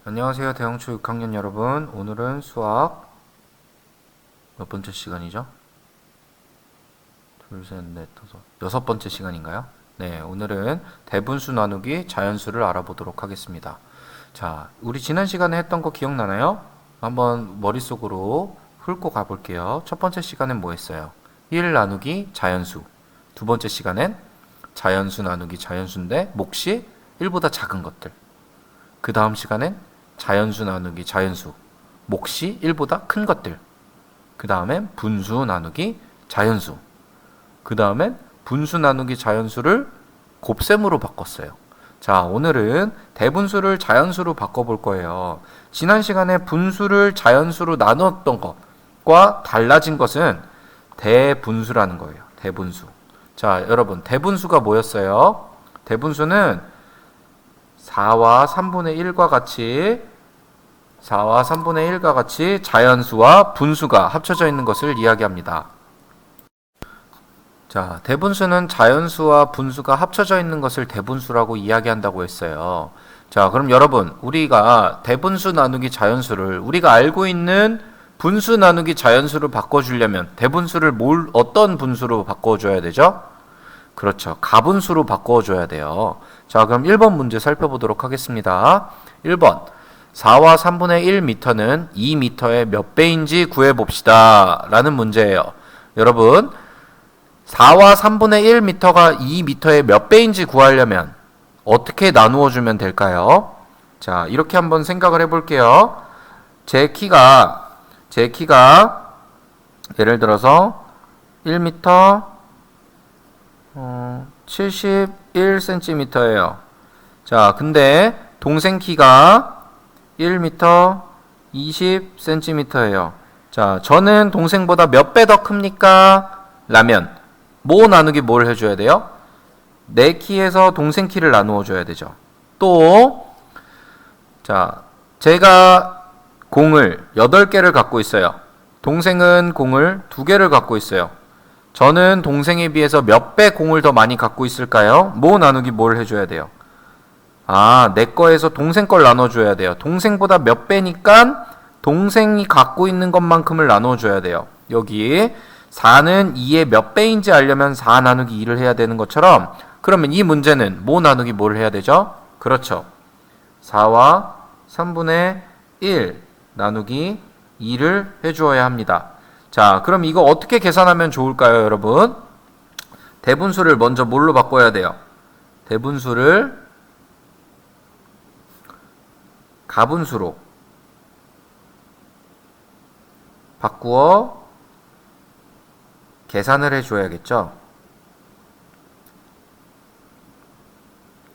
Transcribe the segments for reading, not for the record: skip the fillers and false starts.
안녕하세요. 대형초 6학년 여러분. 오늘은 수학 몇 번째 시간이죠? 둘, 셋, 넷, 다섯, 여섯 번째 시간인가요? 네, 오늘은 대분수 나누기 자연수를 알아보도록 하겠습니다. 자, 우리 지난 시간에 했던 거 기억나나요? 한번 머릿속으로 훑고 가볼게요. 첫 번째 시간엔 뭐 했어요? 1 나누기 자연수. 두 번째 시간엔 자연수 나누기 자연수인데 몫이 1보다 작은 것들. 그 다음 시간엔 자연수 나누기 자연수, 몫이 1보다 큰 것들. 그 다음엔 분수 나누기 자연수. 그 다음엔 분수 나누기 자연수를 곱셈으로 바꿨어요. 자, 오늘은 대분수를 자연수로 바꿔볼 거예요. 지난 시간에 분수를 자연수로 나눴던 것과 달라진 것은 대분수라는 거예요. 대분수. 자, 여러분, 대분수가 뭐였어요? 대분수는 4와 3분의 1과 같이 자연수와 분수가 합쳐져 있는 것을 이야기합니다. 자, 대분수는 자연수와 분수가 합쳐져 있는 것을 대분수라고 이야기한다고 했어요. 자, 그럼 여러분, 우리가 대분수 나누기 자연수를 우리가 알고 있는 분수 나누기 자연수로 바꿔주려면 대분수를 어떤 분수로 바꿔줘야 되죠? 그렇죠. 가분수로 바꿔줘야 돼요. 자, 그럼 1번 문제 살펴보도록 하겠습니다. 1번. 4와 3분의 1m는 2m의 몇 배인지 구해봅시다. 라는 문제예요. 여러분, 4와 3분의 1m가 2m의 몇 배인지 구하려면 어떻게 나누어 주면 될까요? 자, 이렇게 한번 생각을 해볼게요. 제 키가 예를 들어서 1m 71cm예요. 자, 근데 동생 키가 1m 20cm예요. 자, 저는 동생보다 몇 배 더 큽니까? 라면 뭐 나누기 뭘 해줘야 돼요? 내 키에서 동생 키를 나누어 줘야 되죠. 또, 자, 제가 공을 8개를 갖고 있어요. 동생은 공을 2개를 갖고 있어요. 저는 동생에 비해서 몇 배 공을 더 많이 갖고 있을까요? 뭐 나누기 뭘 해줘야 돼요? 내 거에서 동생 걸 나눠줘야 돼요. 동생보다 몇 배니까 동생이 갖고 있는 것만큼을 나눠줘야 돼요. 여기 4는 2의 몇 배인지 알려면 4 나누기 2를 해야 되는 것처럼, 그러면 이 문제는 뭐 나누기 뭘 해야 되죠? 그렇죠. 4와 3분의 1 나누기 2를 해주어야 합니다. 자, 그럼 이거 어떻게 계산하면 좋을까요, 여러분? 대분수를 먼저 뭘로 바꿔야 돼요? 대분수를 가분수로 바꾸어 계산을 해줘야겠죠?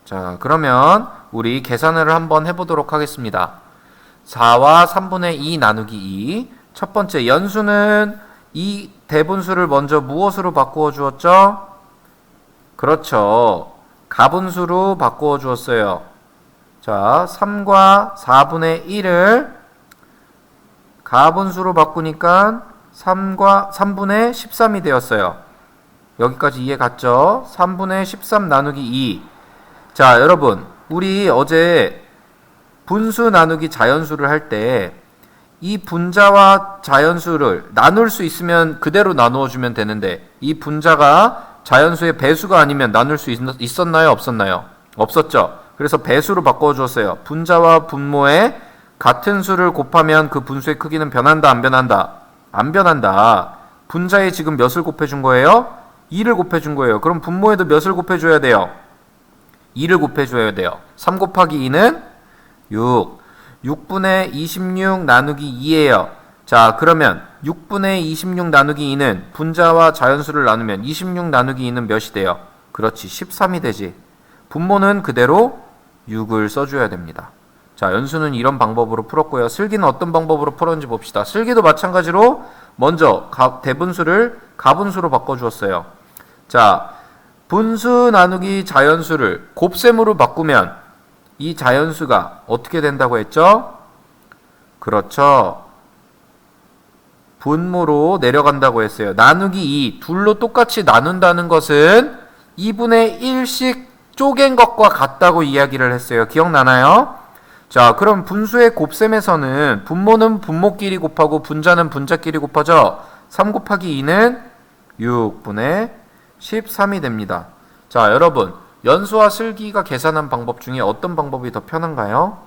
자, 그러면 우리 계산을 한번 해보도록 하겠습니다. 4와 3분의 2 나누기 2. 첫 번째 연수는 이 대분수를 먼저 무엇으로 바꾸어 주었죠? 그렇죠. 가분수로 바꾸어 주었어요. 자, 3과 4분의 1을 가분수로 바꾸니까 3분의 13이 되었어요. 여기까지 이해 갔죠? 3분의 13 나누기 2. 자, 여러분, 우리 어제 분수 나누기 자연수를 할 때 이 분자와 자연수를 나눌 수 있으면 그대로 나누어 주면 되는데, 이 분자가 자연수의 배수가 아니면 나눌 수 있었나요? 없었나요? 없었죠. 그래서 배수로 바꿔 주었어요. 분자와 분모에 같은 수를 곱하면 그 분수의 크기는 변한다, 안 변한다? 안 변한다. 분자에 지금 몇을 곱해준 거예요? 2를 곱해준 거예요. 그럼 분모에도 몇을 곱해줘야 돼요? 2를 곱해줘야 돼요. 3 곱하기 2는 6. 6분의 26 나누기 2예요. 자, 그러면 6분의 26 나누기 2는 분자와 자연수를 나누면 26 나누기 2는 몇이 돼요? 그렇지, 13이 되지. 분모는 그대로 6을 써줘야 됩니다. 자, 연수는 이런 방법으로 풀었고요. 슬기는 어떤 방법으로 풀었는지 봅시다. 슬기도 마찬가지로 먼저 대분수를 가분수로 바꿔주었어요. 자, 분수 나누기 자연수를 곱셈으로 바꾸면 이 자연수가 어떻게 된다고 했죠? 그렇죠. 분모로 내려간다고 했어요. 나누기 2, 둘로 똑같이 나눈다는 것은 2분의 1씩 쪼갠 것과 같다고 이야기를 했어요. 기억나나요? 자, 그럼 분수의 곱셈에서는 분모는 분모끼리 곱하고 분자는 분자끼리 곱하죠. 3 곱하기 2는 6분의 13이 됩니다. 자, 여러분, 연수와 슬기가 계산한 방법 중에 어떤 방법이 더 편한가요?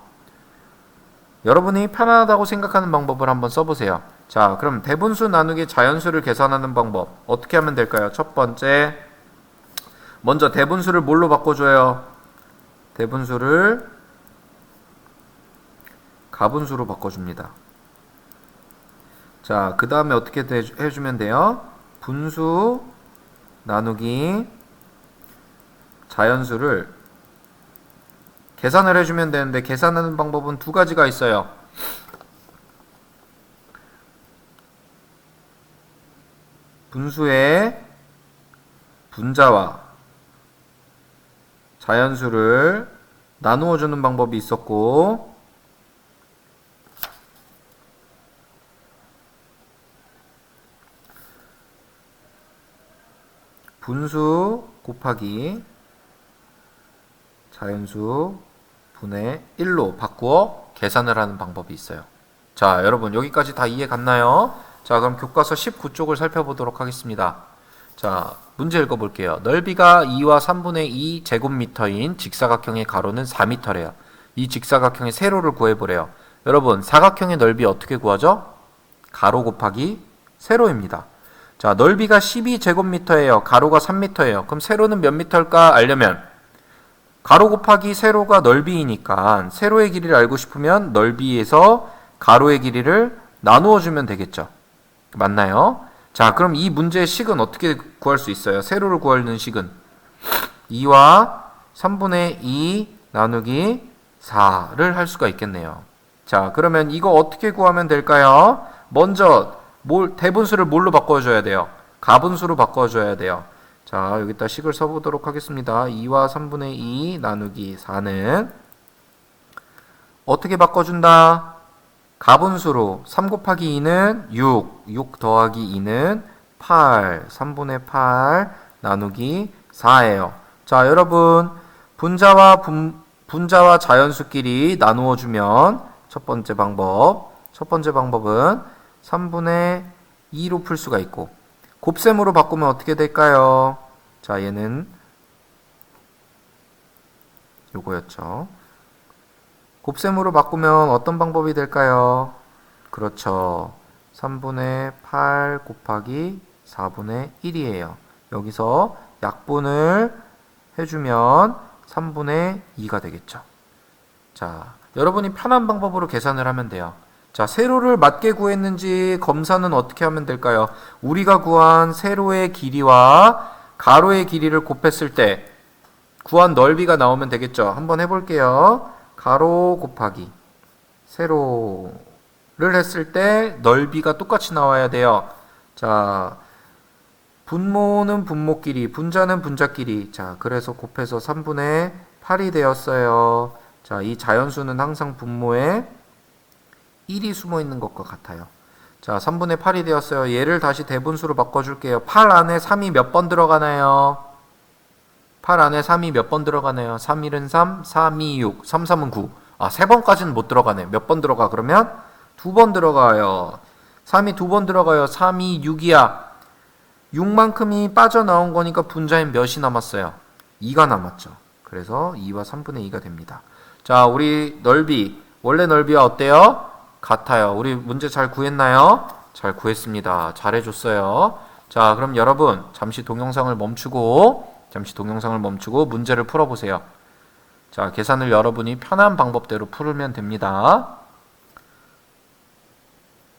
여러분이 편하다고 생각하는 방법을 한번 써보세요. 자, 그럼 대분수 나누기 자연수를 계산하는 방법 어떻게 하면 될까요? 첫 번째, 먼저 대분수를 뭘로 바꿔줘요? 대분수를 가분수로 바꿔줍니다. 자, 그 다음에 어떻게 해주면 돼요? 분수 나누기 자연수를 계산을 해주면 되는데, 계산하는 방법은 두 가지가 있어요. 분수의 분자와 자연수를 나누어 주는 방법이 있었고, 분수 곱하기 자연수 분의 1로 바꾸어 계산을 하는 방법이 있어요. 자, 여러분 여기까지 다 이해 갔나요? 자, 그럼 교과서 19쪽을 살펴보도록 하겠습니다. 자, 문제 읽어볼게요. 넓이가 2와 3분의 2 제곱미터인 직사각형의 가로는 4m래요. 이 직사각형의 세로를 구해보래요. 여러분, 사각형의 넓이 어떻게 구하죠? 가로 곱하기 세로입니다. 자, 넓이가 12제곱미터예요. 가로가 3m예요. 그럼 세로는 몇 미터일까 알려면 가로 곱하기 세로가 넓이이니까 세로의 길이를 알고 싶으면 넓이에서 가로의 길이를 나누어 주면 되겠죠. 맞나요? 자, 그럼 이 문제의 식은 어떻게 구할 수 있어요? 세로를 구하는 식은 2와 3분의 2 나누기 4를 할 수가 있겠네요. 자, 그러면 이거 어떻게 구하면 될까요? 먼저 대분수를 뭘로 바꿔줘야 돼요? 가분수로 바꿔줘야 돼요. 자, 여기다 식을 써보도록 하겠습니다. 2와 3분의 2 나누기 4는 어떻게 바꿔준다? 가분수로 3 곱하기 2는 6 더하기 2는 8, 3분의 8 나누기 4예요. 자, 여러분 분자와 자연수끼리 나누어 주면 첫 번째 방법은 3분의 2로 풀 수가 있고, 곱셈으로 바꾸면 어떻게 될까요? 자, 얘는 요거였죠. 곱셈으로 바꾸면 어떤 방법이 될까요? 그렇죠. 3분의 8 곱하기 4분의 1이에요. 여기서 약분을 해주면 3분의 2가 되겠죠. 자, 여러분이 편한 방법으로 계산을 하면 돼요. 자, 세로를 맞게 구했는지 검사는 어떻게 하면 될까요? 우리가 구한 세로의 길이와 가로의 길이를 곱했을 때 구한 넓이가 나오면 되겠죠. 한번 해볼게요. 가로 곱하기 세로를 했을 때 넓이가 똑같이 나와야 돼요. 자, 분모는 분모끼리, 분자는 분자끼리. 자, 그래서 곱해서 3분의 8이 되었어요. 자, 이 자연수는 항상 분모에 1이 숨어 있는 것과 같아요. 자, 3분의 8이 되었어요. 얘를 다시 대분수로 바꿔줄게요. 8 안에 3이 몇 번 들어가나요? 8 안에 3이 몇 번 들어가나요? 3, 1은 3, 3, 2, 6, 3, 3은 9. 아, 3번까지는 못 들어가네. 몇 번 들어가? 그러면 2번 들어가요. 3이 2번 들어가요. 3, 2, 6이야. 6만큼이 빠져나온 거니까 분자엔 몇이 남았어요? 2가 남았죠. 그래서 2와 3분의 2가 됩니다. 자, 우리 넓이, 원래 넓이와 어때요? 같아요. 우리 문제 잘 구했나요? 잘 구했습니다. 잘해줬어요. 자, 그럼 여러분 잠시 동영상을 멈추고 문제를 풀어보세요. 자, 계산을 여러분이 편한 방법대로 풀면 됩니다.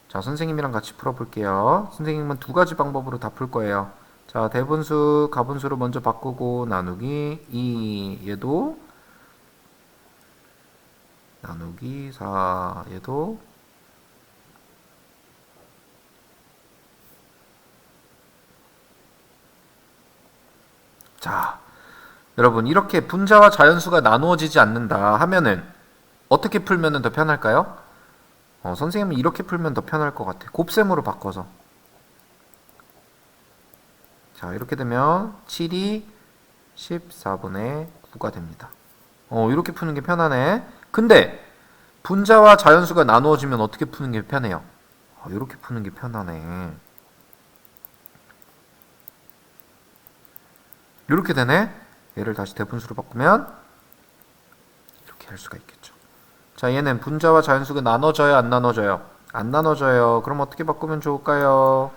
자, 선생님이랑 같이 풀어볼게요. 선생님은 두 가지 방법으로 다 풀 거예요. 자, 대분수, 가분수로 먼저 바꾸고 나누기 2, 얘도 나누기 4, 얘도 자, 여러분 이렇게 분자와 자연수가 나누어지지 않는다 하면은 어떻게 풀면 더 편할까요? 선생님은 이렇게 풀면 더 편할 것 같아요. 곱셈으로 바꿔서. 자, 이렇게 되면 7이 14분의 9가 됩니다. 이렇게 푸는 게 편하네. 근데 분자와 자연수가 나누어지면 어떻게 푸는 게 편해요? 이렇게 푸는 게 편하네. 이렇게 되네. 얘를 다시 대분수로 바꾸면 이렇게 할 수가 있겠죠. 자, 얘는 분자와 자연수가 나눠져요, 안 나눠져요? 안 나눠져요. 그럼 어떻게 바꾸면 좋을까요?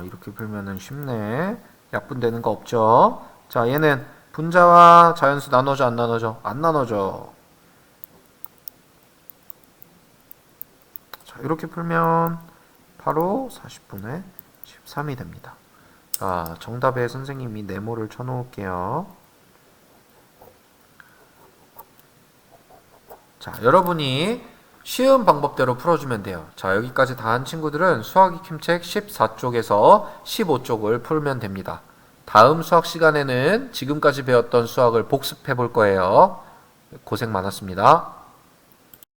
이렇게 풀면은 쉽네. 약분되는 거 없죠? 자, 얘는 분자와 자연수 나눠져, 안 나눠져? 안 나눠져. 자, 이렇게 풀면 바로 40분의 13이 됩니다. 자, 정답에 선생님이 네모를 쳐놓을게요. 자, 여러분이 쉬운 방법대로 풀어주면 돼요. 자, 여기까지 다 한 친구들은 수학 익힘책 14쪽에서 15쪽을 풀면 됩니다. 다음 수학 시간에는 지금까지 배웠던 수학을 복습해 볼 거예요. 고생 많았습니다.